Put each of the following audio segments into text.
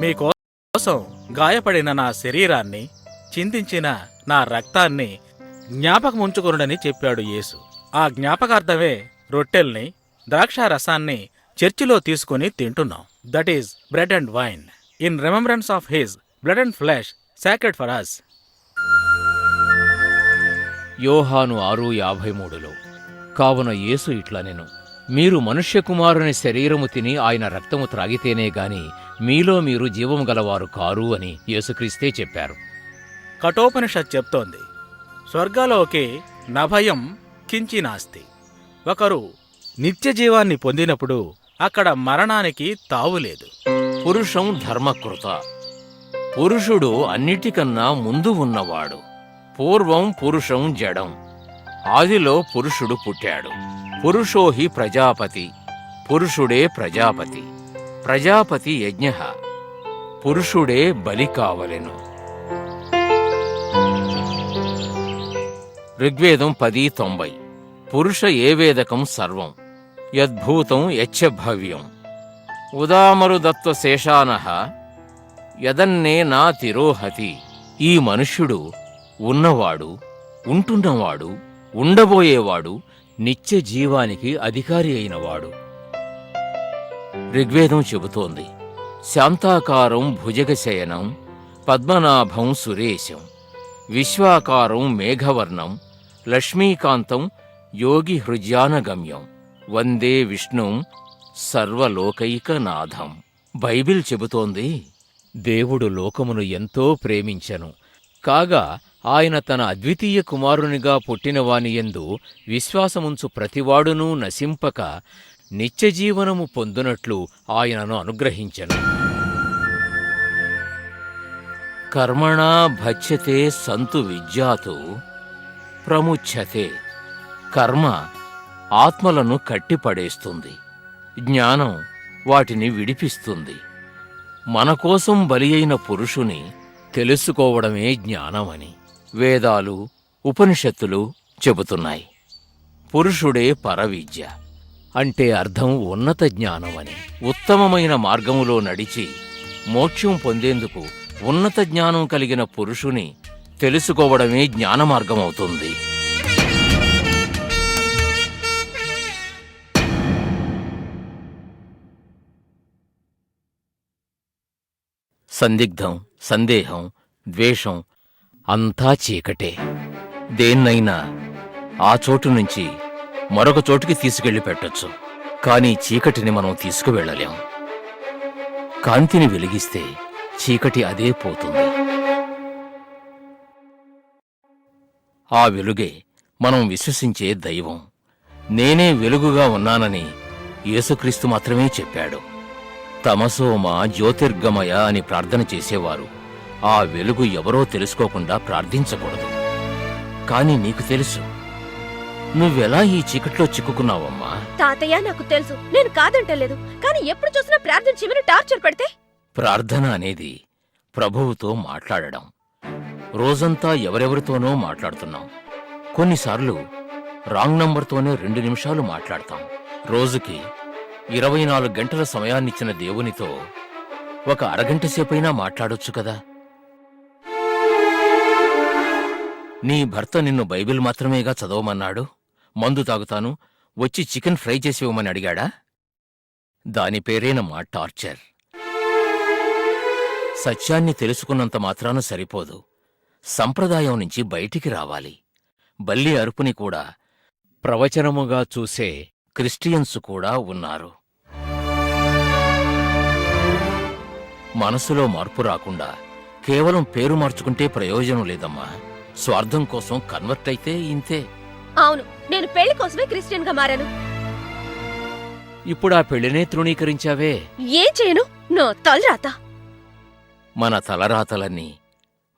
మీకోసం గాయపడిన నా శరీరాన్ని, చిందించిన నా రక్తాన్ని జ్ఞాపకముంచుకొనుడని చెప్పాడు యేసు. ఆ జ్ఞాపకార్థమే రొట్టెల్ని, ద్రాక్షారసాన్ని చర్చిలో తీసుకుని తింటున్నాం. That is bread and wine in remembrance of his blood and flesh sacred for us. యోహాను 6:53లో కావున యేసు ఇట్లనెను, మీరు మనుష్యకుమారుని శరీరము తిని ఆయన రక్తము త్రాగితేనే గాని మీలో మీరు జీవము గలవారు కారు అని యేసుక్రీస్తే చెప్పారు. కఠోపనిషత్ చెప్తోంది, స్వర్గలోకి నభయం కించినాస్తి. ఒకరు నిత్యజీవాన్ని పొందినప్పుడు అక్కడ మరణానికి తావులేదు. పురుషం ధర్మకృత, పురుషుడు అన్నిటికన్నా ముందు ఉన్నవాడు. పూర్వం పురుషం జడం, ఆదిలో పురుషుడు పుట్టాడు. పురుషోహి ప్రజాపతి, పురుషుడే ప్రజాపతి. ప్రజాపతి యజ్ఞ, పురుషుడే బలి కావలెను. ఋగ్వేదం 10:90. పురుష ఏవేదకం సర్వం యద్భూతం యచ్చభవ్యం. ఉదామరుదత్వ శేషానః యదన్నే నా తిరోహతి. ఈ మనుష్యుడు ఉన్నవాడు, ఉంటున్నవాడు, ఉండబోయేవాడు, నిత్య జీవానికి అధికారి అయినవాడు. ఋగ్వేదం చెబుతోంది, శాంతాకారం భుజగశయనం పద్మనాభం సురేశం విశ్వాకారం మేఘవర్ణం లక్ష్మీకాంతం యోగి హృజ్యానగమ్యం వందే విష్ణుం సర్వలోకైకనాథం. బైబిల్ చెబుతోంది, దేవుడు లోకమును ఎంతో ప్రేమించెను, కాగా ఆయన తన అద్వితీయ కుమారునిగా పుట్టినవానియందు విశ్వాసముంచు ప్రతివాడునూ నశింపక నిత్యజీవనము పొందునట్లు ఆయనను అనుగ్రహించెను. కర్మణా భజ్యతే సంతు విద్యాతు ప్రముచ్యతే. కర్మ ఆత్మలను కట్టిపడేస్తుంది, జ్ఞానం వాటిని విడిపిస్తుంది. మనకోసం బలి అయిన పురుషుని తెలుసుకోవడమే జ్ఞానమని వేదాలు, ఉపనిషత్తులు చెబుతున్నాయి. పురుషుడే పరవిద్య అంటే అర్థం ఉన్నత జ్ఞానమని. ఉత్తమమైన మార్గములో నడిచి మోక్షం పొందేందుకు ఉన్నత జ్ఞానం కలిగిన పురుషుని తెలుసుకోవడమే జ్ఞానమార్గమవుతుంది. సందిగ్ధం, సందేహం, ద్వేషం అంతా చీకటే. దేన్నైనా ఆ చోటు నుంచి మరొక చోటుకి తీసుకెళ్లి పెట్టొచ్చు, కానీ చీకటిని మనం తీసుకువెళ్లలేం. కాంతిని వెలిగిస్తే చీకటి అదే పోతుంది. ఆ వెలుగే మనం విశ్వసించే దైవం. నేనే వెలుగుగా ఉన్నానని యేసుక్రీస్తు మాత్రమే చెప్పాడు. తమసోమా జ్యోతిర్గమయ అని ప్రార్థన చేసేవారు ఆ వెలుగు ఎవరో తెలుసుకోకుండా ప్రార్థించకూడదు. కాని నీకు తెలుసు, నువ్వెలా ఈ చీకట్లో చిక్కుకున్నావమ్మా? తాతయ్య, నాకు తెలుసు, నేను కాదంటలేదు, కానీ ఎప్పుడు చూసినా ప్రార్థన చివరి టార్చర్ పెడితే. ప్రార్థన అనేది ప్రభువుతో మాట్లాడడం. రోజంతా ఎవరెవరితోనో మాట్లాడుతున్నాం. కొన్నిసార్లు రాంగ్ నంబర్తోనే 2 నిమిషాలు మాట్లాడతాం. రోజుకి 24 గంటల సమయాన్నిచ్చిన దేవునితో ఒక అరగంట సేపైనా మాట్లాడొచ్చు కదా. నీ భర్త నిన్ను బైబిల్ మాత్రమేగా చదవమన్నాడు? మందు తాగుతాను, వచ్చి చికెన్ ఫ్రై చేసి ఇవ్వమని అడిగాడా? దాని పేరేనమ్మా టార్చర్. సత్యాన్ని తెలుసుకున్నంత మాత్రాన సరిపోదు, సంప్రదాయం నుంచి బయటికి రావాలి. బల్లి అరుపుని కూడా ప్రవచనముగా చూసే క్రిస్టియన్స్ కూడా ఉన్నారు. మనసులో మార్పు రాకుండా కేవలం పేరు మార్చుకుంటే ప్రయోజనం లేదమ్మా. స్వార్థం కోసం కన్వర్ట్ అయితే ఇంతే. అవును, నేను పెళ్లి కోసమే క్రిస్టియన్ గా మారాను. ఇప్పుడా పెళ్లినే తృణీకరించావే? ఏం చేయను, నా తలరాత. మన తలరాతలన్నీ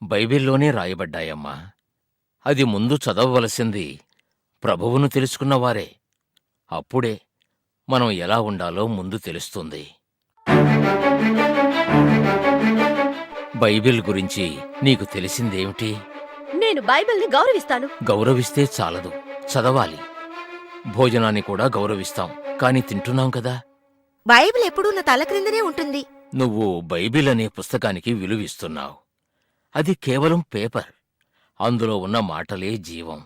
బైబిల్లోనే రాయబడ్డాయమ్మా. అది ముందు చదవవలసింది ప్రభువును తెలుసుకున్నవారే. అప్పుడే మనం ఎలా ఉండాలో ముందు తెలుస్తుంది. బైబిల్ గురించి నీకు తెలిసిందేమిటి? నేను బైబిల్ని గౌరవిస్తాను. గౌరవిస్తే చాలదు, చదవాలి. భోజనాన్ని కూడా గౌరవిస్తాం, కాని తింటున్నాం కదా. బైబిల్ ఎప్పుడూ నా తల క్రిందనే ఉంటుంది. నువ్వు బైబిల్ అనే పుస్తకానికి విలువిస్తున్నావు. అది కేవలం పేపర్. అందులో ఉన్న మాటలే జీవం.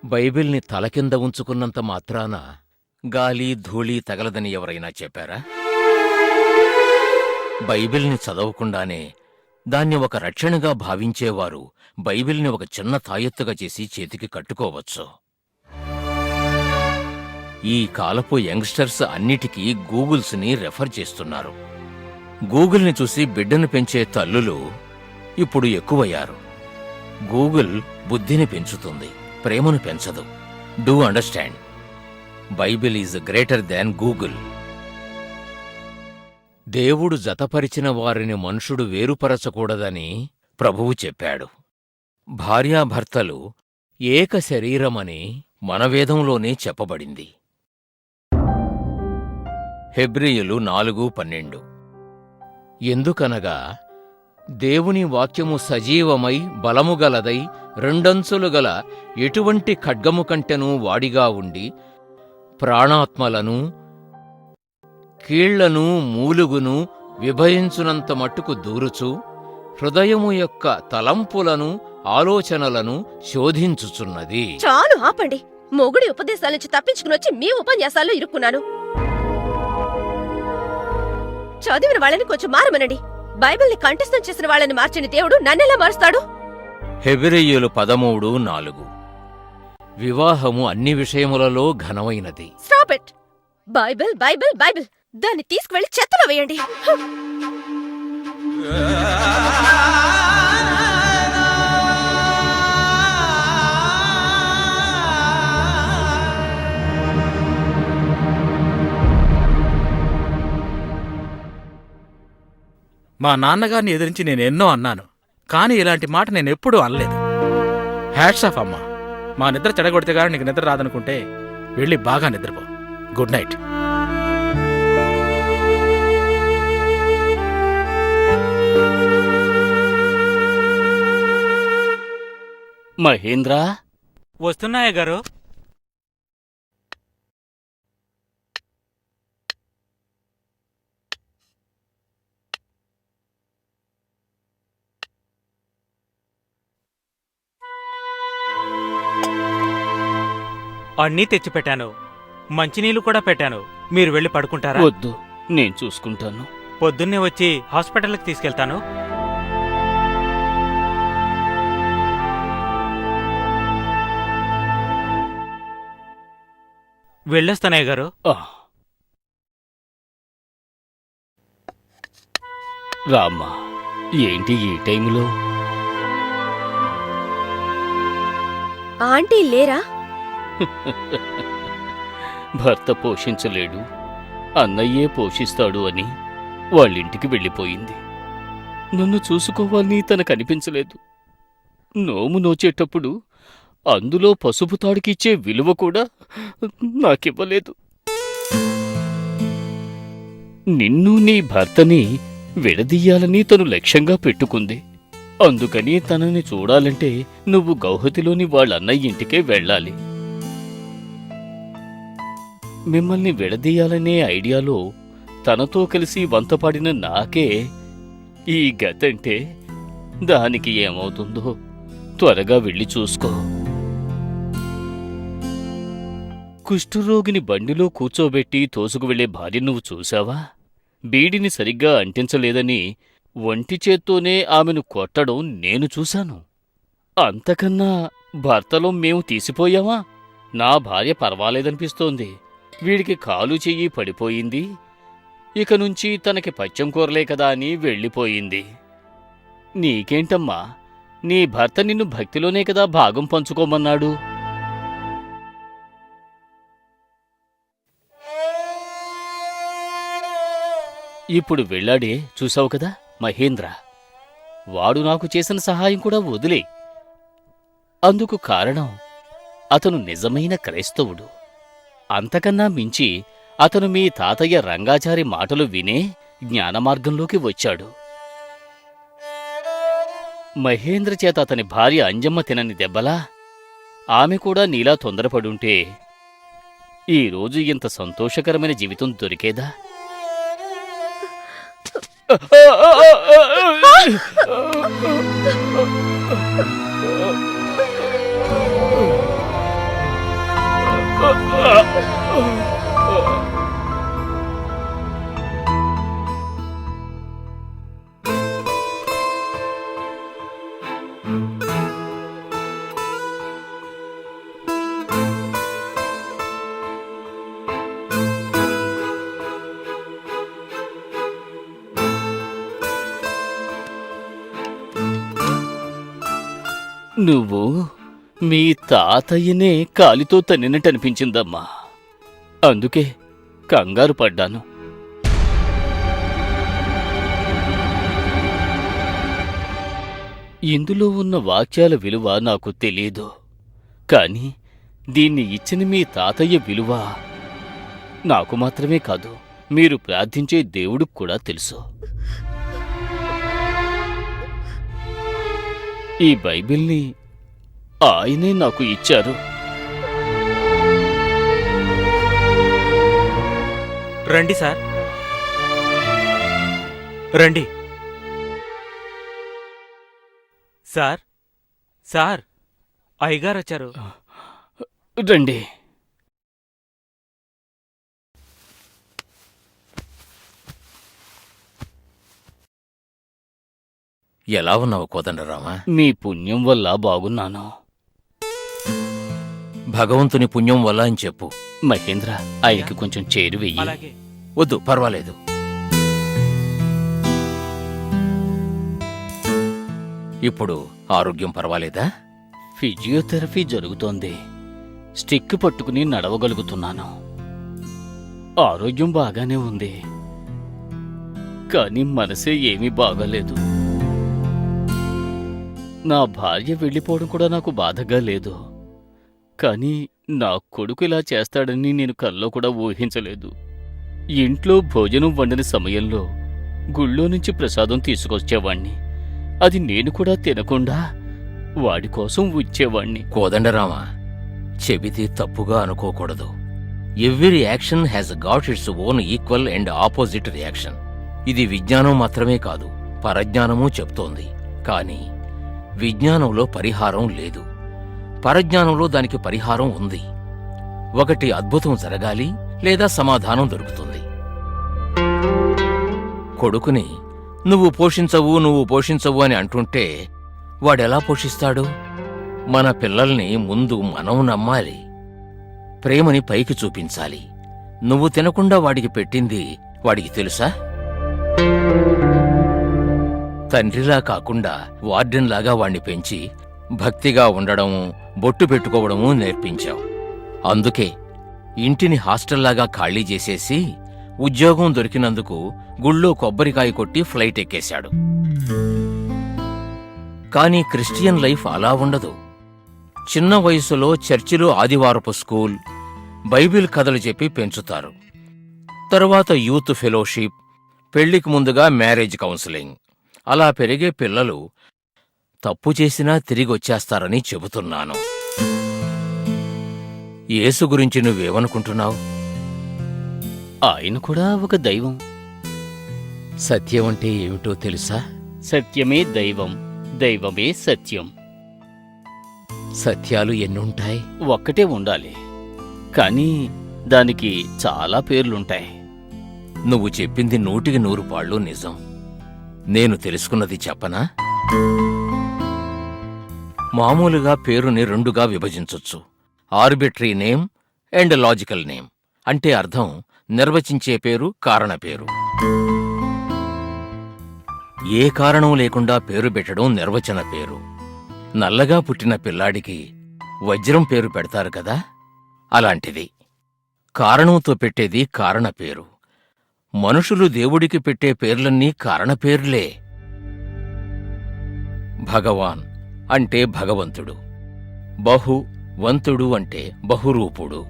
బైబిల్ని తల కింద ఉంచుకున్నంత మాత్రాన గాలి ధూళి తగలదని ఎవరైనా చెప్పారా? బైబిల్ని చదవకుండానే దాన్ని ఒక రక్షణగా భావించేవారు బైబిల్ని ఒక చిన్న తాయెత్తుగా చేసి చేతికి కట్టుకోవచ్చు. ఈ కాలపు యంగ్స్టర్స్ అన్నిటికీ గూగుల్స్ని రెఫర్ చేస్తున్నారు. గూగుల్ని చూసి బిడ్డను పెంచే తల్లులు ఇప్పుడు ఎక్కువయ్యారు. గూగుల్ బుద్ధిని పెంచుతుంది, ప్రేమను పెంచదు. Do understand? Bible is greater than Google. దేవుడు జతపరిచిన వారిని మనుషుడు వేరుపరచకూడదని ప్రభువు చెప్పాడు. భార్యాభర్తలు ఏక శరీరమని మన వేదంలోనే చెప్పబడింది. హెబ్రీయులు 4:12. ఎందుకనగా దేవుని వాక్యము సజీవమై బలముగలదై రెండంచులు గల ఎటువంటి ఖడ్గము కంటెనూ వాడిగా ఉండి ప్రాణాత్మలను కీళ్లను మూలుగును విభజించునంత మట్టుకు దూరుచు హృదయము యొక్క తలంపులను ఆలోచనలను శోధించుచున్నది. చాలు ఆపండి. మొగుడి ఉపదేశాల నుంచి తప్పించుకుని వచ్చి మీ ఉపన్యాసాల్లో ఇరుక్కున్నాను. చదివిన వాళ్ళని కొంచెం మారమనండి. బైబిల్ని కంఠస్థం చేసిన వాళ్ళని మార్చిన దేవుడు నన్నెలా మారుస్తాడు? హెబ్రీయులు 13:4. వివాహము అన్ని విషయములలో ఘనమైనది. Stop it. Bible Bible Bible దాన్ని తీసుకువెళ్లి చెత్తలో వేయండి. మా నాన్నగారిని ఎదిరించి నేనెన్నో అన్నాను, కానీ ఇలాంటి మాట నేనెప్పుడూ అనలేదు. హ్యాట్స్ ఆఫ్ అమ్మా. మా నిద్ర చెడగొడితే గానీ నీకు నిద్ర రాదనుకుంటే వెళ్ళి బాగా నిద్రపో. Good night. మహేంద్ర, వస్తున్నాయా గారు? అన్నీ తెచ్చిపెట్టాను, మంచినీళ్ళు కూడా పెట్టాను. మీరు వెళ్ళి పడుకుంటారా? వద్దు, నేను చూసుకుంటాను. పొద్దున్నే వచ్చి హాస్పిటల్కి తీసుకెళ్తాను. వెళ్ళొస్తానయ్య గారు. రామ్మా, ఏంటి ఈ టైంలో? ఆంటీ లేరా? భర్త పోషించలేడు, అన్నయ్యే పోషిస్తాడు అని వాళ్ళింటికి వెళ్ళిపోయింది. నన్ను చూసుకోవాలని తనకనిపించలేదు. నోము నోచేటప్పుడు అందులో పసుపు తాడుకిచ్చే విలువ కూడా నాకివ్వలేదు. నిన్ను నీ భర్తని విడదీయాలని తను లక్ష్యంగా పెట్టుకుంది. అందుకని తనని చూడాలంటే నువ్వు గౌహతిలోని వాళ్ళన్నయ్య ఇంటికే వెళ్ళాలి. మిమ్మల్ని విడదీయాలనే ఐడియాలో తనతో కలిసి వంతపాడిన నాకే ఈ గతంటే దానికి ఏమవుతుందో త్వరగా వెళ్ళి చూసుకో. కుష్ఠరోగిని బండిలో కూర్చోబెట్టి తోసుకు వెళ్లే భార్య నువ్వు చూశావా? బీడిని సరిగ్గా అంటించలేదని ఒంటి చేత్తోనే ఆమెను కొట్టడం నేను చూశాను. అంతకన్నా భర్తలో మేము తీసిపోయావా? నా భార్య పర్వాలేదనిపిస్తోంది. వీడికి కాలు చెయ్యి పడిపోయింది, ఇక నుంచి తనకి పచ్చం కూరలే కదా అని వెళ్ళిపోయింది. నీకేంటమ్మా, నీ భర్త నిన్ను భక్తిలోనే కదా భాగం పంచుకోమన్నాడు. ఇప్పుడు వెళ్ళాడే చూసావు కదా మహేంద్ర, వాడు నాకు చేసిన సహాయం కూడా వదిలే. అందుకు కారణం అతను నిజమైన క్రైస్తవుడు. అంతకన్నా మించి అతను మీ తాతయ్య రంగాచారి మాటలు వినే జ్ఞానమార్గంలోకి వచ్చాడు. మహేంద్ర చేత అతని భార్య అంజమ్మ తినని దెబ్బలా ఆమె కూడా నీలా తొందరపడుంటే ఈ రోజు ఇంత సంతోషకరమైన జీవితం దొరికేదా? నువ్వు మీ తాతయ్యనే కాలితో తన్నినట్టు అనిపించిందమ్మా. అందుకే కంగారు పడ్డాను. ఇందులో ఉన్న వాక్యాల విలువ నాకు తెలీదు, కానీ దీన్ని ఇచ్చిన మీ తాతయ్య విలువ నాకు మాత్రమే కాదు, మీరు ప్రార్థించే దేవుడికి కూడా తెలుసు. ఈ బైబిల్ని ఆయనే నాకు ఇచ్చారు. రండి సార్, రండి. సార్, సార్, అయ్యగారు వచ్చారు. రండి. ఎలా ఉన్నావు కోదండరామా? మీ పుణ్యం వల్ల బాగున్నాను. భగవంతుని పుణ్యం వల్ల అని చెప్పు. మహేంద్ర, ఆయనకి కొంచెం చేరు వెయ్యి. అలాగే. వద్దు, పర్వాలేదు. ఇప్పుడు ఆరోగ్యం పర్వాలేదా? ఫిజియోథెరపీ జరుగుతోంది. స్టిక్ పట్టుకుని నడవగలుగుతున్నాను. ఆరోగ్యం బాగానే ఉంది, కానీ మనసే ఏమీ బాగాలేదు. నా భార్య వెళ్ళిపోవడం కూడా నాకు బాధగా లేదు, కానీ నా కొడుకు ఇలా చేస్తాడని నేను కల్లో కూడా ఊహించలేదు. ఇంట్లో భోజనం వండిన సమయంలో గుళ్ళో నుంచి ప్రసాదం తీసుకొచ్చేవాణ్ణి. అది నేను కూడా తినకుండా వాడి కోసం ఉంచేవాణ్ణి. కోదండరామా, చెబితే తప్పుగా అనుకోకూడదు. Every action has got its own equal and opposite reaction. ఇది విజ్ఞానం మాత్రమే కాదు, పరజ్ఞానమూ చెప్తోంది. కాని విజ్ఞానంలో పరిహారం లేదు, పరజ్ఞానంలో దానికి పరిహారం ఉంది. ఒకటి అద్భుతం జరగాలి, లేదా సమాధానం దొరుకుతుంది. కొడుకుని నువ్వు పోషించవు అని అంటుంటే వాడెలా పోషిస్తాడు? మన పిల్లల్ని ముందు మనం నమ్మాలి, ప్రేమని పైకి చూపించాలి. నువ్వు తినకుండా వాడికి పెట్టింది వాడికి తెలుసా? తండ్రిలా కాకుండా వార్డెన్లాగా వాణ్ణి పెంచి భక్తిగా ఉండడము, బొట్టు పెట్టుకోవడము నేర్పించావు. అందుకే ఇంటిని హాస్టల్లాగా ఖాళీ చేసేసి ఉద్యోగం దొరికినందుకు గుళ్ళో కొబ్బరికాయ కొట్టి ఫ్లైట్ ఎక్కేశాడు. కానీ క్రిస్టియన్ లైఫ్ అలా ఉండదు. చిన్న వయసులో చర్చిలో ఆదివారపు స్కూల్, బైబిల్ కథలు చెప్పి పెంచుతారు. తరువాత యూత్ ఫెలోషిప్, పెళ్లికి ముందుగా మ్యారేజ్ కౌన్సిలింగ్. అలా పెరిగే పిల్లలు తప్పు చేసినా తిరిగొచ్చేస్తారని చెబుతున్నాను. యేసు గురించి నువ్వేమనుకుంటున్నావు? ఆయన కూడా ఒక దైవం. సత్యమంటే ఏమిటో తెలుసా? సత్యమే దైవం, దైవమే సత్యం. సత్యాలు ఎన్నుంటాయి? ఒక్కటే ఉండాలి, కానీ దానికి చాలా పేర్లుంటాయి. నువ్వు చెప్పింది 100కి 100 నిజం. నేను తెలుసుకున్నది చెప్పనా? మామూలుగా పేరుని 2గా విభజించొచ్చు, arbitrary name and logical name. అంటే అర్థం నిర్వచించే పేరు, కారణ పేరు. ఏ కారణం లేకుండా పేరు పెట్టడం నిర్వచన పేరు. నల్లగా పుట్టిన పిల్లాడికి వజ్రం పేరు పెడతారు కదా, అలాంటిది. కారణంతో పెట్టేది కారణ పేరు. మనుషులు దేవుడికి పెట్టే పేర్లన్నీ కారణపేర్లే. భగవాన్ అంటే భగవంతుడు, బహువంతుడు అంటే బహురూపుడు,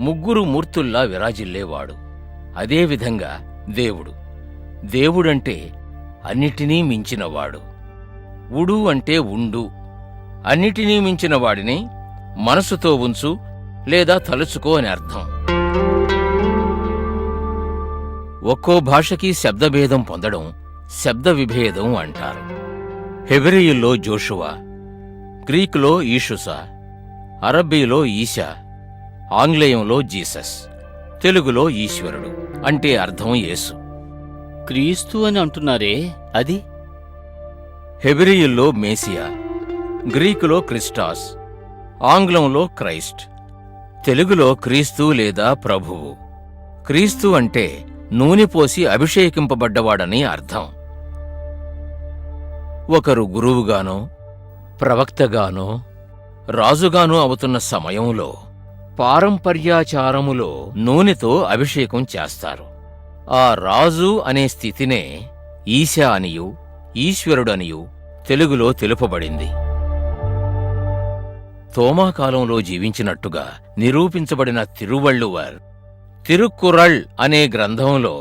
ముగ్గురు మూర్తుల్లా విరాజిల్లేవాడు. అదేవిధంగా దేవుడు, దేవుడంటే అన్నిటినీ మించినవాడు. ఉడు అంటే ఉండు, అన్నిటినీ మించిన వాడిని మనసుతో ఉంచు, లేదా తలుచుకో అని అర్థం. ఒక్కో భాషకి శబ్దభేదం పొందడం శబ్ద విభేదం అంటారు. హెబ్రీయుల్లో జోషువా, గ్రీకులో ఈషుసా, అరబ్బీలో ఈశా, ఆంగ్లేయంలో జీసస్, తెలుగులో ఈశ్వరుడు అంటే అర్థం యేసు. క్రీస్తు అని అంటున్నారే, అది? హెబ్రీయుల్లో మేసియా, గ్రీకులో క్రిస్టాస్, ఆంగ్లంలో క్రైస్ట్, తెలుగులో క్రీస్తు లేదా ప్రభువు. క్రీస్తు అంటే నూనె పోసి అభిషేకింపబడ్డవాడని అర్థం. ఒకరు గురువుగానో, ప్రవక్తగానో, రాజుగానో అవుతున్న సమయంలో పారంపర్యాచారములో నూనెతో అభిషేకం చేస్తారు. ఆ రాజు అనే స్థితినే ఈశా అనియు, ఈశ్వరుడనియు తెలుగులో తెలుపబడింది. తోమాకాలంలో జీవించినట్టుగా నిరూపించబడిన తిరువళ్ళువర్ తిరుక్కురళ్ అనే గ్రంథంలో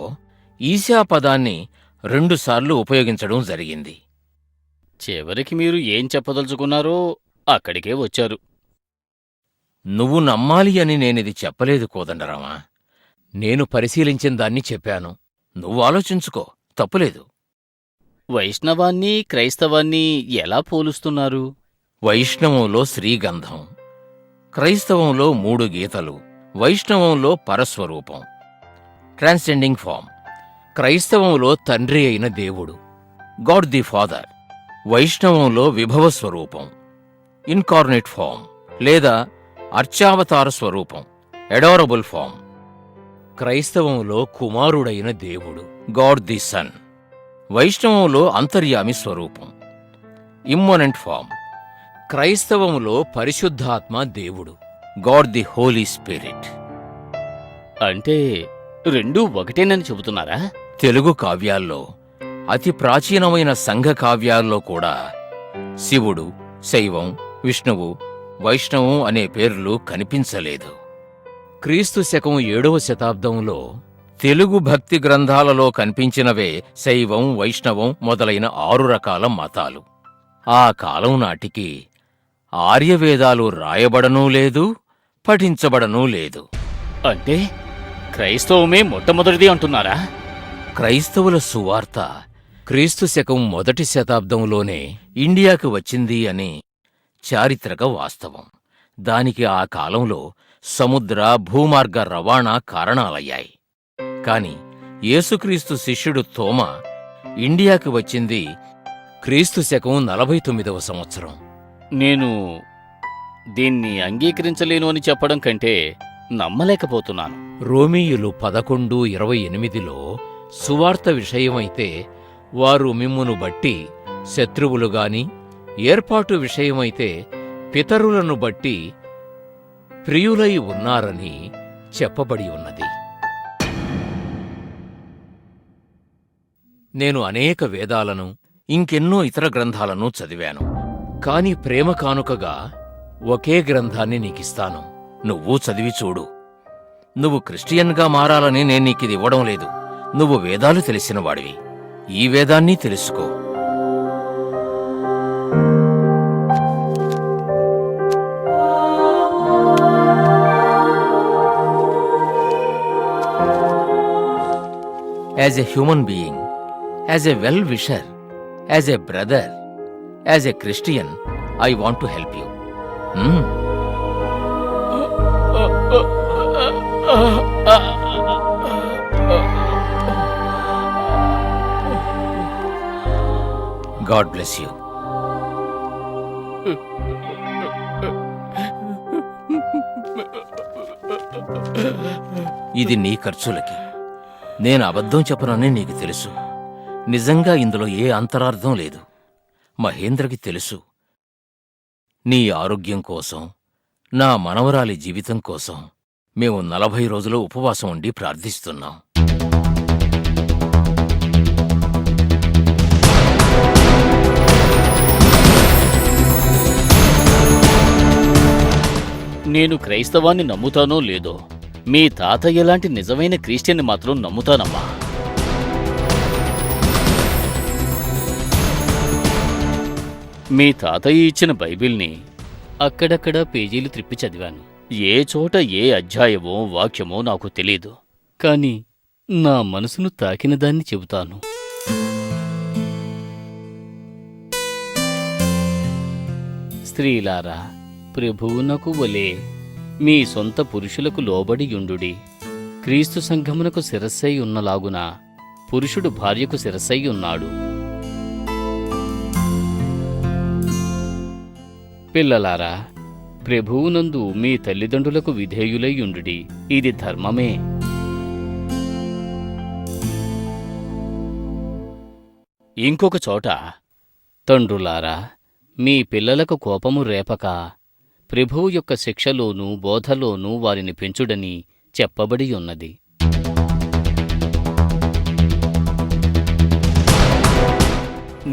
ఈశా పదాన్ని 2 సార్లు ఉపయోగించడం జరిగింది. చివరికి మీరు ఏం చెప్పదలుచుకున్నారో అక్కడికే వచ్చారు. నువ్వు నమ్మాలి అని నేనిది చెప్పలేదు కోదండరామా. నేను పరిశీలించిన దాన్ని చెప్పాను. నువ్వు ఆలోచించుకో, తప్పులేదు. వైష్ణవాన్ని క్రైస్తవాన్ని ఎలా పోలుస్తున్నారు? వైష్ణవంలో శ్రీగంధం, క్రైస్తవంలో 3 గీతలు, వైష్ణవంలో పరస్వరూపం, ట్రాన్సెండింగ్ ఫామ్. క్రైస్తవంలో తండ్రి అయిన దేవుడు, గాడ్ ది ఫాదర్. వైష్ణవంలో విభవ స్వరూపం, ఇన్కార్నేట్ ఫామ్ లేదా అర్చావతార స్వరూపం, ఎడారబుల్ ఫామ్. క్రైస్తవంలో కుమారుడైన దేవుడు, గాడ్ ది సన్. వైష్ణవంలో అంతర్యామి స్వరూపం, ఇమ్మొనెంట్ ఫామ్. క్రైస్తవంలో పరిశుద్ధాత్మ దేవుడు, గాడ్ ది హోలీ స్పిరిట్. అంటే రెండూ ఒకటేనని చెబుతున్నారా? తెలుగు కావ్యాల్లో, అతి ప్రాచీనమైన సంఘ కావ్యాల్లో కూడా శివుడు, శైవం, విష్ణువు, వైష్ణవం అనే పేర్లు కనిపించలేదు. క్రీస్తు శకం 7వ శతాబ్దంలో తెలుగు భక్తి గ్రంథాలలో కనిపించినవే శైవం, వైష్ణవం మొదలైన 6 రకాల మతాలు. ఆ కాలం నాటికి ఆర్యవేదాలు రాయబడనూ లేదు, పఠించబడనూ లేదు. అంటే క్రైస్తవమే మొట్టమొదటిది అంటున్నారా? క్రైస్తవుల సువార్త క్రీస్తు శకం 1వ శతాబ్దంలోనే ఇండియాకి వచ్చింది అని చారిత్రక వాస్తవం. దానికి ఆ కాలంలో సముద్ర, భూమార్గ రవాణా కారణాలయ్యాయి. కాని యేసుక్రీస్తు శిష్యుడు తోమా ఇండియాకి వచ్చింది క్రీస్తు శకం 49వ సంవత్సరం. నేను దీన్ని అంగీకరించలేను అని చెప్పడం కంటే నమ్మలేకపోతున్నాను. రోమీయులు 11:28లో సువార్త విషయమైతే వారు మిమ్మును బట్టి శత్రువులుగాని, ఏర్పాటు విషయమైతే పితరులను బట్టి ప్రియులై ఉన్నారని చెప్పబడి ఉన్నది. నేను అనేక వేదాలను, ఇంకెన్నో ఇతర గ్రంథాలను చదివాను. కాని ప్రేమ కానుకగా ఒకే గ్రంథాన్ని నీకిస్తాను. నువ్వు చదివి చూడు. నువ్వు క్రిస్టియన్గా మారాలని నేను నీకిది ఇవ్వడం లేదు. నువ్వు వేదాలు తెలిసినవాడివి. ఈ వేదాన్ని తెలుసుకో. As a human being, as a well-wisher, as a brother, as a Christian, I want to help you. God bless you. ఇది నీ ఖర్చులకి. నేను అబద్ధం చెప్పనని నీకు తెలుసు. నిజంగా ఇందులో ఏ అంతరార్థం లేదు. మహేంద్రకి తెలుసు. నీ ఆరోగ్యం కోసం, నా మనవరాలి జీవితం కోసం మేము 40 రోజులు ఉపవాసం ఉండి ప్రార్థిస్తున్నాం. నేను క్రైస్తవాన్ని నమ్ముతానో లేదో, మీ తాతయ్యలాంటి నిజమైన క్రిస్టియన్ని మాత్రం నమ్ముతానమ్మా. మీ తాతయ్య ఇచ్చిన బైబిల్ని అక్కడక్కడ పేజీలు త్రిప్పి చదివాను. ఏ చోట ఏ అధ్యాయమో వాక్యమో నాకు తెలీదు, కాని నా మనసును తాకిన దాన్ని చెబుతాను. స్త్రీలారా, ప్రభువునకు వలె మీ సొంత పురుషులకు లోబడియుండుడి. క్రీస్తు సంఘమునకు శిరస్సై ఉన్నలాగున పురుషుడు భార్యకు శిరస్సై ఉన్నాడు. పిల్లలారా, ప్రభువునందు మీ తల్లిదండ్రులకు విధేయులై ఉండుడి, ఇది ధర్మమే. ఇంకొక చోట, తండ్రులారా, మీ పిల్లలకు కోపము రేపక ప్రభువు యొక్క శిక్షలోనూ బోధలోనూ వారిని పెంచుడని చెప్పబడి ఉన్నది.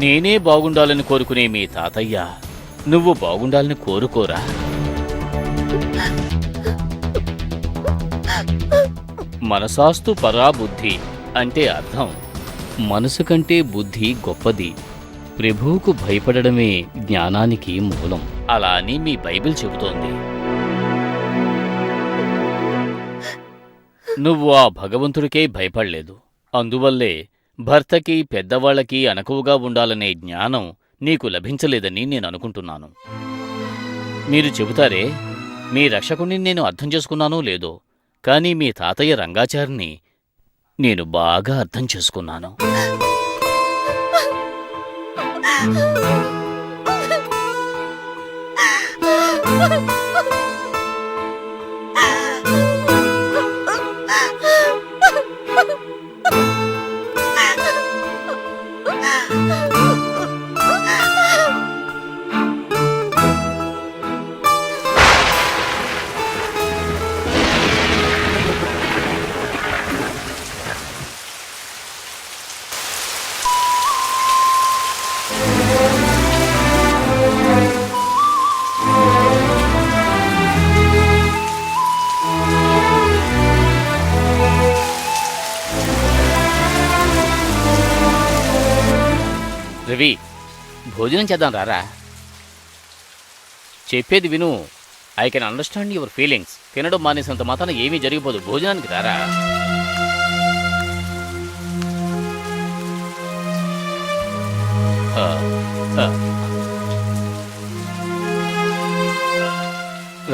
నేనే బాగుండాలని కోరుకునే మీ తాతయ్య నువ్వు బాగుండాలని కోరుకోరా? మనసాస్తు పరాబుద్ధి అంటే అర్థం మనసు కంటే బుద్ధి గొప్పది, ప్రభువుకు భయపడడమే జ్ఞానానికి మూలం. అలా అని మీ బైబిల్ చెబుతోంది. నువ్వు ఆ భగవంతుడికే భయపడలేదు, అందువల్లే భర్తకి పెద్దవాళ్లకి అణకువగా ఉండాలనే జ్ఞానం నీకు లభించలేదని నేను అనుకుంటున్నాను. మీరు చెబుతారే, మీ రక్షకుణ్ణి నేను అర్థం చేసుకున్నానో లేదో, కానీ మీ తాతయ్య రంగాచారిని నేను బాగా అర్థం చేసుకున్నాను. రవి, భోజనం చేద్దాం రారా. చెప్పేది విను. I can understand your feelings. తినడం మానేసినంత మాత్రాన ఏమీ జరిగిపోదు. భోజనానికి రారా.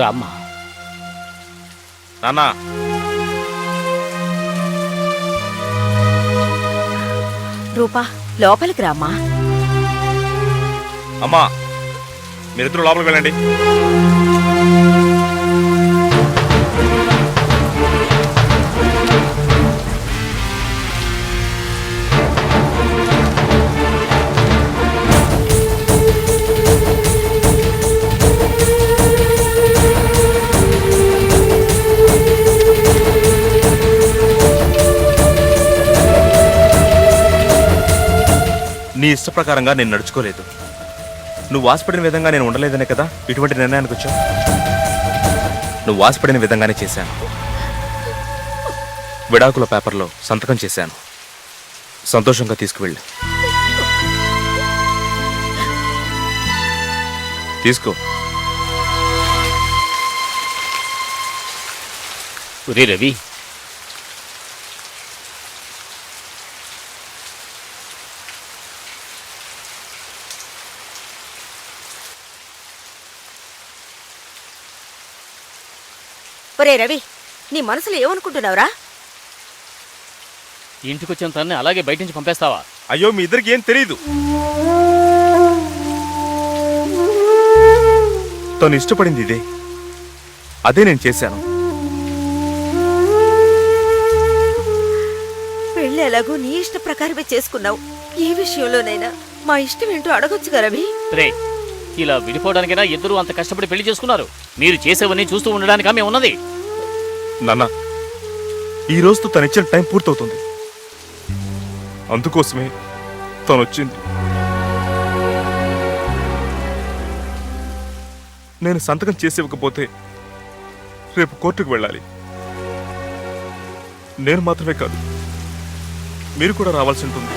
రామ్మా. నాన్నా, రూపా, లోపలికి రామ్మా. అమ్మా, మీరిద్దరూ లోపలికి వెళ్ళండి. నీ ఇష్ట ప్రకారంగా నేను నడుచుకోలేదు. నువ్వు ఆశపడిన విధంగా నేను ఉండలేదనే కదా ఇటువంటి నిర్ణయానికి వచ్చావు. నువ్వు ఆశపడిన విధంగానే చేశాను. విడాకుల పేపర్లో సంతకం చేశాను. సంతోషంగా తీసుకువెళ్ళు. తీసుకో. ఒరే రవి, ఒరే రవి, నీ మనసులో ఏమనుకుంటున్నావురా? ఇంటికొచ్చిన తన్ని అలాగే బయట నుంచి పంపేస్తావా? అయ్యో, మీ ఇద్దరికి ఏం తెలీదు. తను ఇష్టపడింది ఇదే, అదే నేను చేశాను. పెళ్ళి ఎలాగో నీ ఇష్ట ప్రకారమే చేసుకున్నావు. ఏ విషయంలోనైనా మా ఇష్టం ఏంటో అడగొచ్చుగా రవి. రే, ఇలా విడిపోవడానికైనా ఇద్దరు అంత కష్టపడి పెళ్లి చేసుకున్నారు. మీరు చేసేవన్నీ చూస్తూ ఉండడానికి ఆమె ఉన్నది. నాన్న, ఈ రోజుతో తను ఇచ్చిన టైం పూర్తవుతుంది. అందుకోసమే తను వచ్చింది. నేను సంతకం చేసేవకపోతే రేపు కోర్టుకు వెళ్ళాలి. నేను మాత్రమే కాదు, మీరు కూడా రావాల్సి ఉంటుంది.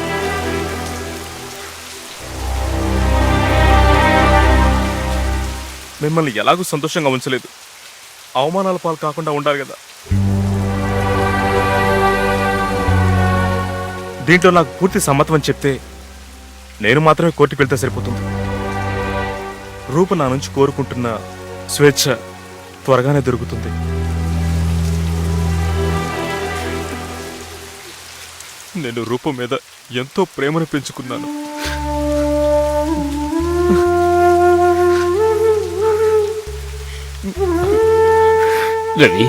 మిమ్మల్ని ఎలాగూ సంతోషంగా ఉంచలేదు. అవమానాల పాలు కాకుండా ఉండాలి కదా. దీంట్లో నాకు పూర్తి సమ్మతం అని చెప్తే నేను మాత్రమే కోర్టుకు వెళ్తే సరిపోతుంది. రూప నా నుంచి కోరుకుంటున్న స్వేచ్ఛ త్వరగానే దొరుకుతుంది. నేను రూపం మీద ఎంతో ప్రేమను పెంచుకున్నాను. రవి,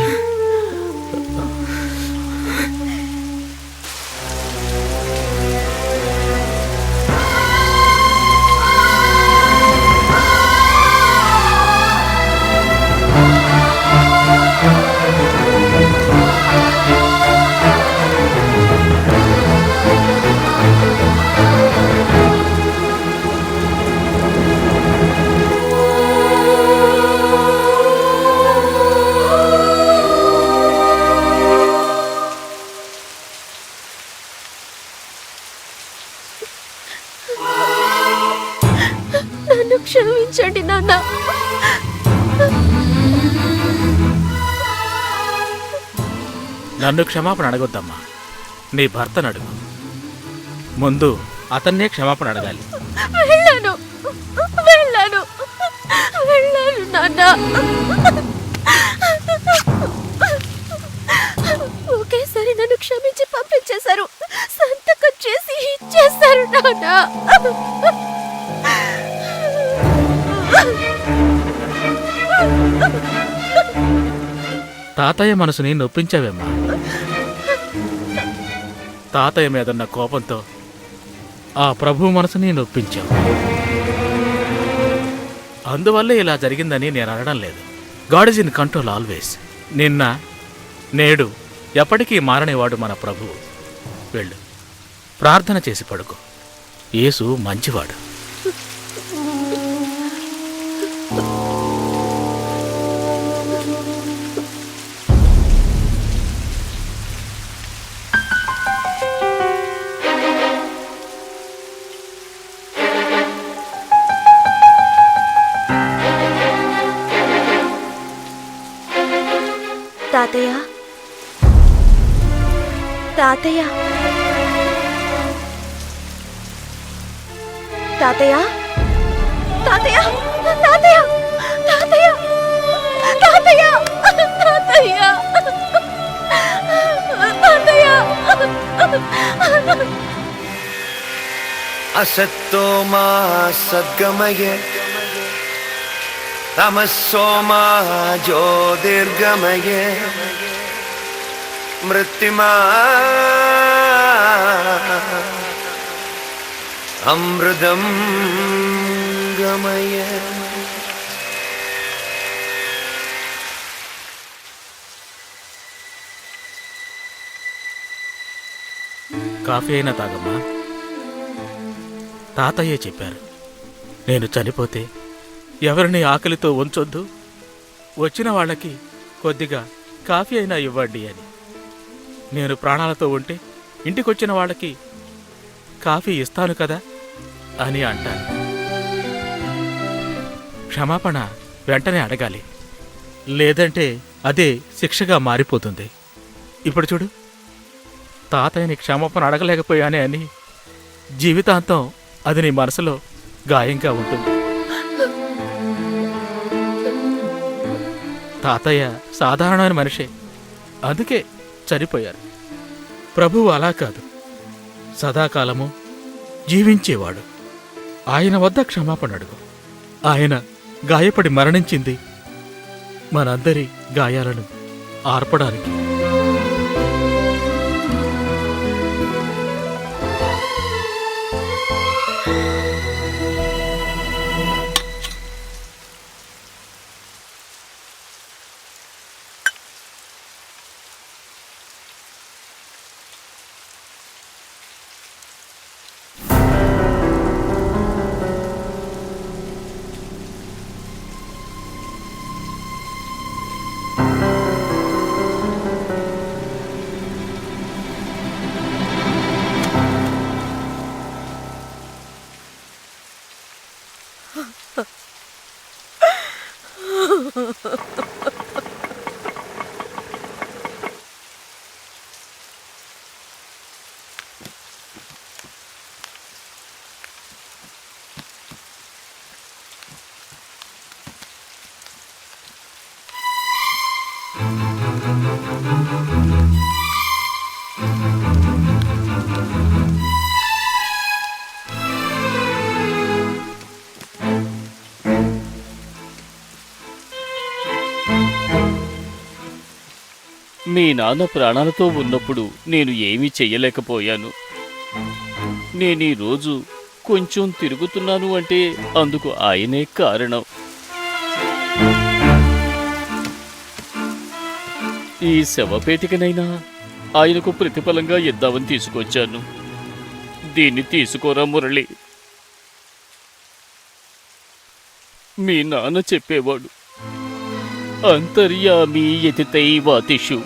నన్ను క్షమించండి నాన్న. నన్ను క్షమాపణ అడగొద్దమ్మా, నీ భర్తను అడుగు. ముందు అతన్నే క్షమాపణ అడగాలి. వెళ్ళాను వెళ్ళాను వెళ్ళాను నాన్న. ఒకేసారి నన్ను క్షమించి పంపించేశారు. సంతకం చేసి ఇచ్చేశారు నాన్న. తాతయ్య మనసుని నొప్పించావేమ్మా. తాతయ్య మీదన్న కోపంతో ఆ ప్రభు మనసుని నొప్పించావు. అందువల్లే ఇలా జరిగిందని నేను అనడం లేదు. God is in control always. నిన్న నేడు ఎప్పటికీ మారనివాడు మన ప్రభువు. వెళ్ళు, ప్రార్థన చేసి పడుకో. యేసు మంచివాడు. తాతయ్య తాతయ్య తాతయ్య తాతయ్య తాతయ్య తాతయ్య తాతయ్య తాతయ్య తాతయ్య. असत्तो मा सद्गमये तमस्सो मा ज्योतिर्गमये मृत्युमा अमृतं गमये. కాఫీ అయినా తాగమ్మా. తాతయ్యే చెప్పారు, నేను చనిపోతే ఎవరిని ఆకలితో ఉంచొద్దు, వచ్చిన వాళ్ళకి కొద్దిగా కాఫీ అయినా ఇవ్వండి అని. నేను ప్రాణాలతో ఉంటే ఇంటికొచ్చిన వాళ్ళకి కాఫీ ఇస్తాను కదా అని అంటాను. క్షమాపణ వెంటనే అడగాలి, లేదంటే అదే శిక్షగా మారిపోతుంది. ఇప్పుడు చూడు, తాతయ్యని క్షమాపణ అడగలేకపోయానే అని జీవితాంతం అది నీ మనసులో గాయంగా ఉంటుంది. తాతయ్య సాధారణమైన మనిషే, అందుకే చనిపోయారు. ప్రభువు అలా కాదు, సదాకాలము జీవించేవాడు. ఆయన వద్ద క్షమాపణ అడుగు. ఆయన గాయపడి మరణించింది మనందరి గాయాలను ఆర్పడానికి. మీ నాన్న ప్రాణాలతో ఉన్నప్పుడు నేను ఏమీ చెయ్యలేకపోయాను. నేనీ రోజు కొంచెం తిరుగుతున్నాను అంటే అందుకు ఆయనే కారణం. ఈ శవపేటికనైనా ఆయనకు ప్రతిఫలంగా ఇద్దామని తీసుకొచ్చాను. దీన్ని తీసుకోరా మురళి. మీ నాన్న చెప్పేవాడు, అంతర్యామి యతితైవాతిషు.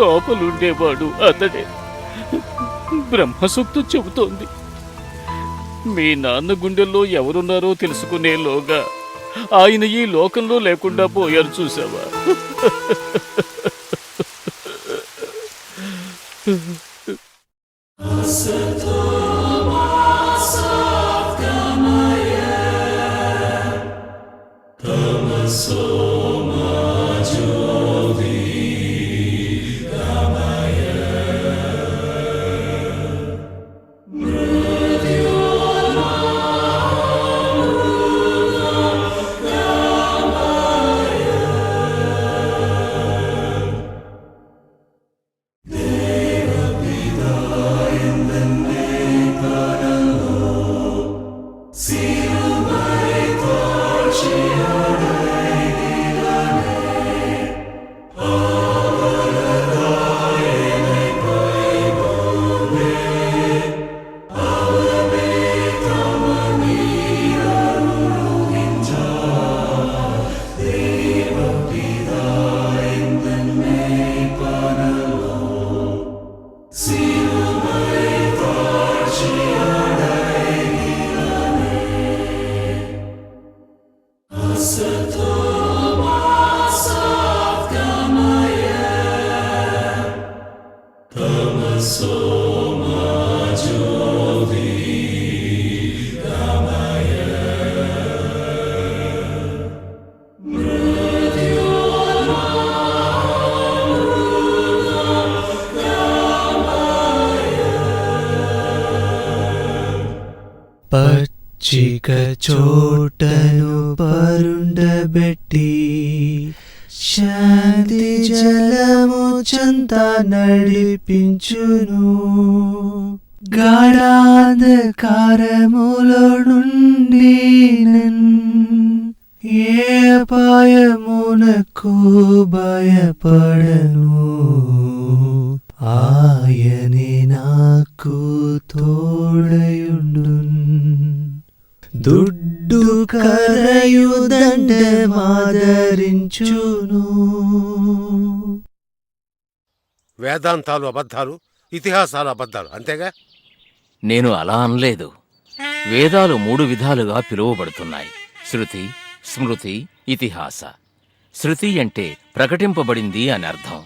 లోపలుండేవాడు అతడే. బ్రహ్మసూక్తం చెబుతోంది. మీ నాన్న గుండెల్లో ఎవరున్నారో తెలుసుకునేలోగా ఆయన ఈ లోకంలో లేకుండా పోయారు, చూసావా? పచ్చిక చోటను పరుండబెట్టి శాంతి జలము చెంత నడిపించును. గాఢాంధకారములో నుండి ఏ అపాయమునకు భయపడను. ఆయనే నాకు తోడయుండు. దుడ్డు కరయు దండమాదరించును. వేదాంతాలు అబద్ధాలు, ఇతిహాసాలు అబద్ధాలు, అంతేగా? నేను అలా అనలేదు. వేదాలు 3 విధాలుగా పిలువబడుతున్నాయి: శృతి, స్మృతి, ఇతిహాస. శృతి అంటే ప్రకటింపబడింది అని అర్థం.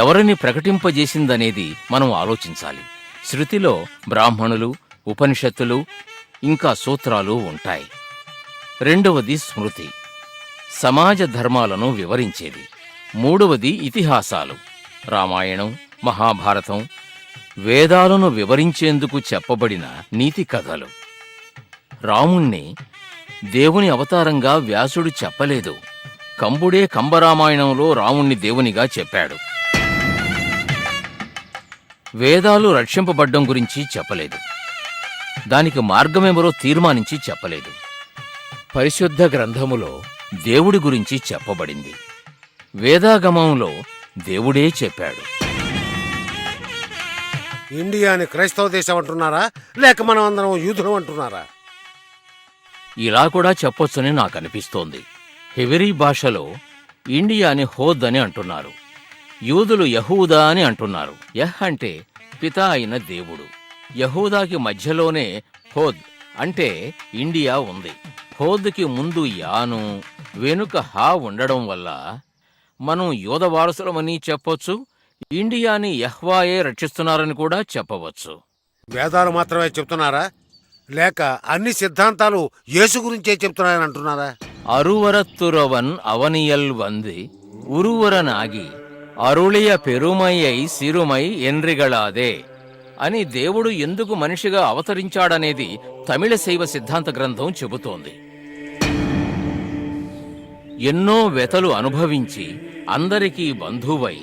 ఎవరిని ప్రకటింపజేసిందనేది మనం ఆలోచించాలి. శృతిలో బ్రాహ్మణులు, ఉపనిషత్తులు, ఇంకా సూత్రాలు ఉంటాయి. రెండవది స్మృతి, సమాజ ధర్మాలను వివరించేది. మూడవది ఇతిహాసాలు, రామాయణం, మహాభారతం, వేదాలను వివరించేందుకు చెప్పబడిన నీతి కథలు. రాముణ్ణి దేవుని అవతారంగా వ్యాసుడు చెప్పలేదు. కంబుడే కంబరామాయణంలో రాముణ్ణి దేవునిగా చెప్పాడు. వేదాలు రక్షింపబడ్డం గురించి చెప్పలేదు. దానికి మార్గమెవరో తీర్మానించి చెప్పలేదు. పరిశుద్ధ గ్రంథములో దేవుడి గురించి చెప్పబడింది. వేదాగమంలో దేవుడే చెప్పాడు. ఇండియాని క్రైస్తవ దేశం అంటున్నారా, లేక మనం అందరం యూదులం అంటున్నారా? ఇలా కూడా చెప్పొచ్చని నాకు అనిపిస్తోంది. హెబ్రీ భాషలో ఇండియాని హోద్ అని అంటున్నారు. యూదులు యహూదా అని అంటున్నారు. యహ్ అంటే పిత అయిన దేవుడు. యహూదాకి మధ్యలోనే హోద్ అంటే ఇండియా ఉంది. హోద్కి ముందు యాను, వెనుక హా ఉండడం వల్ల మనం యూద వారసులమని చెప్పొచ్చు. ఇండియాని యెహోవాయే రక్షిస్తున్నారని కూడా చెప్పవచ్చు. వేదాలు మాత్రమే చెప్తున్నారా, లేక అన్ని సిద్ధాంతాలు యేసు గురించే చెప్తున్నాయని అంటున్నారా? అరువరత్తురవన్ అవనియల్ వంది ఉరువరనాగి అరుళియ పెరుమయ్యై సిరుమై ఎన్రిగళాదే అని దేవుడు ఎందుకు మనిషిగా అవతరించాడనేది తమిళ శైవ సిద్ధాంత గ్రంథం చెబుతోంది. ఎన్నో వ్యతలు అనుభవించి అందరికీ బంధువై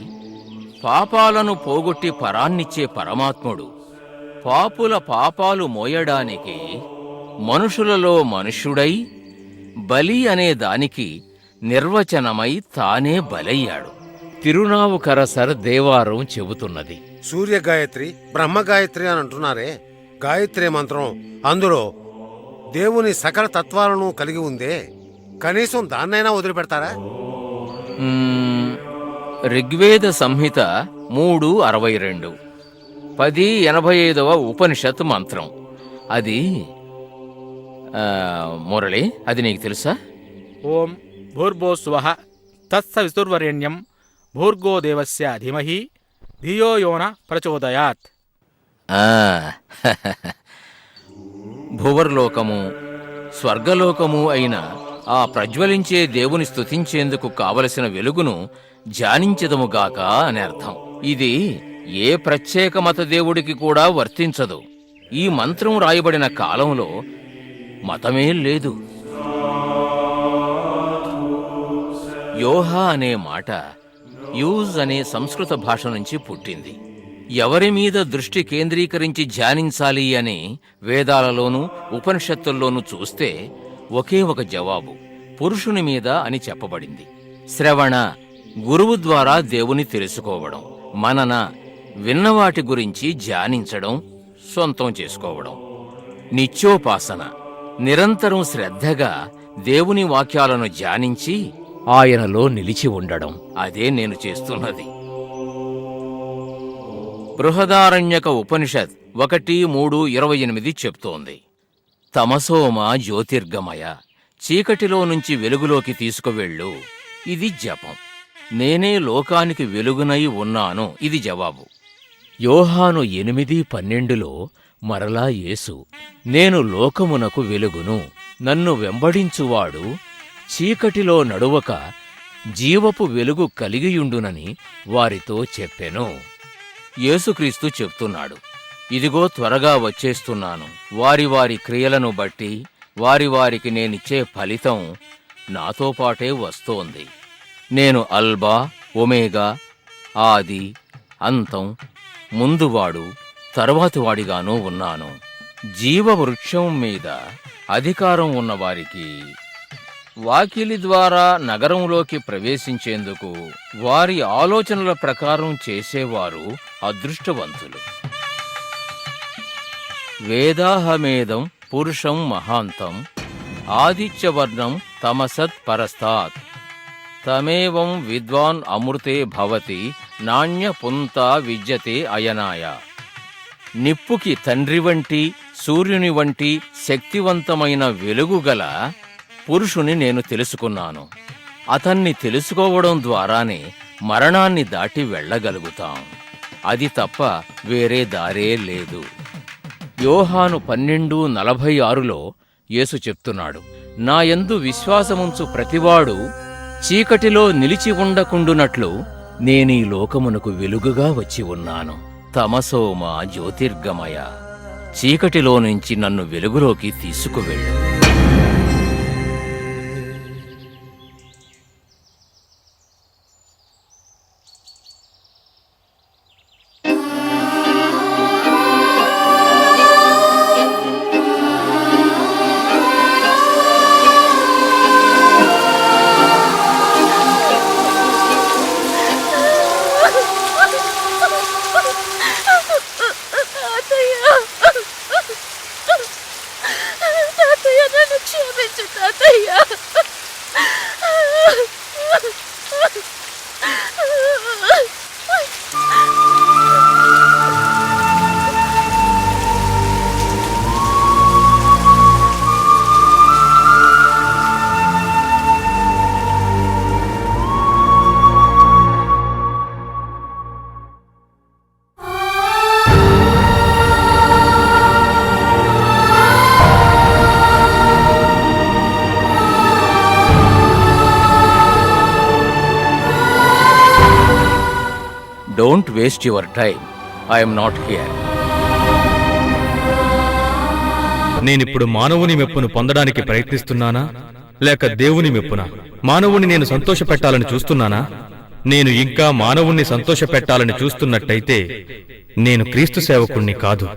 పాపాలను పోగొట్టి పరాన్నిచ్చే పరమాత్ముడు పాపుల పాపాలు మోయడానికి మనుషులలో మనుష్యుడై బలి అనే దానికి నిర్వచనమై తానే బలయ్యాడు. తిరునావుకరసర్ దేవారం చెబుతున్నది. సూర్య గాయత్రి బ్రహ్మ గాయత్రి అని అంటున్నారే, గాయత్రి మంత్రం అందులో దేవుని సకల తత్వాలను కలిగి ఉందే, కనీసం దాన్నైనా వదిలిపెడతారా? ఋగ్వేద సంహిత 3:62 10:85 ఉపనిషత్ మంత్రం. అది మురళి, అది నీకు తెలుసా? ఓం భూర్భువః తత్సవితుర్వరేణ్యం భూర్గో దేవస్య ధీమహి ధియో యోన ప్రచోదయాత్. భువర్లోకము స్వర్గలోకము అయిన ఆ ప్రజ్వలించే దేవుని స్తుతించేందుకు కావలసిన వెలుగును ధ్యానించదముగాక అని అర్థం. ఇది ఏ ప్రత్యేక మత దేవుడికి కూడా వర్తించదు. ఈ మంత్రం రాయబడిన కాలంలో మతమే లేదు. యోహా అనే మాట యూజ్ అనే సంస్కృత భాష నుంచి పుట్టింది. ఎవరి మీద దృష్టి కేంద్రీకరించి ధ్యానించాలి అని వేదాలలోనూ ఉపనిషత్తుల్లోనూ చూస్తే ఒకే ఒక జవాబు పురుషుని మీద అని చెప్పబడింది. శ్రవణ గురువు ద్వారా దేవుని తెలుసుకోవడం, మనన విన్నవాటి గురించి ధ్యానించడం, సొంతం చేసుకోవడం, నిత్యోపాసన నిరంతరం శ్రద్ధగా దేవుని వాక్యాలను ధ్యానించి ఆయనలో నిలిచి ఉండడం. అదే నేను చేస్తున్నది. బృహదారణ్యక ఉపనిషత్ 1:3:28 చెప్తోంది. తమసోమ జ్యోతిర్గమయ, చీకటిలో నుంచి వెలుగులోకి తీసుకువెళ్ళు. ఇది జపం. నేనే లోకానికి వెలుగునై ఉన్నాను. ఇది జవాబు. యోహాను 8:12లో మరలా యేసు, నేను లోకమునకు వెలుగును, నన్ను వెంబడించువాడు చీకటిలో నడువక జీవపు వెలుగు కలిగియుండునని వారితో చెప్పెను. యేసుక్రీస్తు చెప్తున్నాడు, ఇదిగో త్వరగా వచ్చేస్తున్నాను. వారి వారి క్రియలను బట్టి వారి వారికి నేనిచ్చే ఫలితం నాతో పాటే వస్తోంది. నేను అల్బా ఒమేగా, ఆది అంతం, ముందువాడు తరువాతివాడిగానూ ఉన్నాను. జీవవృక్షం మీద అధికారం ఉన్నవారికి వాకిలి ద్వారా నగరంలోకి ప్రవేశించేందుకు వారి ఆలోచనల ప్రకారం చేసేవారు అదృష్టవంతులు. వేదాహమేదం పురుషం మహాంతం ఆదిత్యవర్ణం తమసత్ పరస్తాత్ తమేవం విద్వాన్ అమృతే భవతి నాణ్యపుంతా విద్యతే అయనాయ. నిప్పుకి తండ్రి వంటి సూర్యుని వంటి శక్తివంతమైన వెలుగుగల పురుషుని నేను తెలుసుకున్నాను. అతన్ని తెలుసుకోవడం ద్వారానే మరణాన్ని దాటి వెళ్ళగలుగుతాం. అది తప్ప వేరే దారే లేదు. యోహాను 12:46లో యేసు చెప్తున్నాడు, నా యందు విశ్వాసముంచు ప్రతివాడు చీకటిలో నిలిచి ఉండకుండునట్లు నేనీ లోకమునకు వెలుగుగా వచ్చి ఉన్నాను. తమసోమ జ్యోతిర్గమయ, చీకటిలో నుంచి నన్ను వెలుగులోకి తీసుకువెళ్ళు. తాతయ్య don't waste your time. I'm not here. నేనిప్పుడు మానవుని మెప్పును పొందడానికి ప్రయత్నిస్తున్నానా లేక దేవుని మెప్పునా? మానవుని నేను సంతోషపెట్టాలని చూస్తున్నానా? నేను ఇంకా మానవుణ్ణి సంతోషపెట్టాలని చూస్తున్నట్టయితే నేను క్రీస్తు సేవకుణ్ణి కాదు.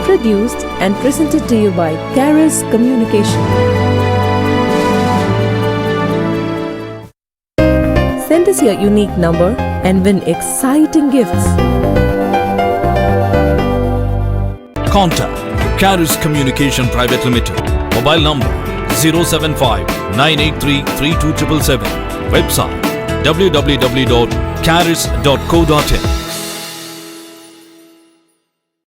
Produced and presented to you by Caris Communication. Send us your unique number and win exciting gifts. Contact Caris Communication Private Limited. Mobile number 075-983-32777. Website www.caris.co.in.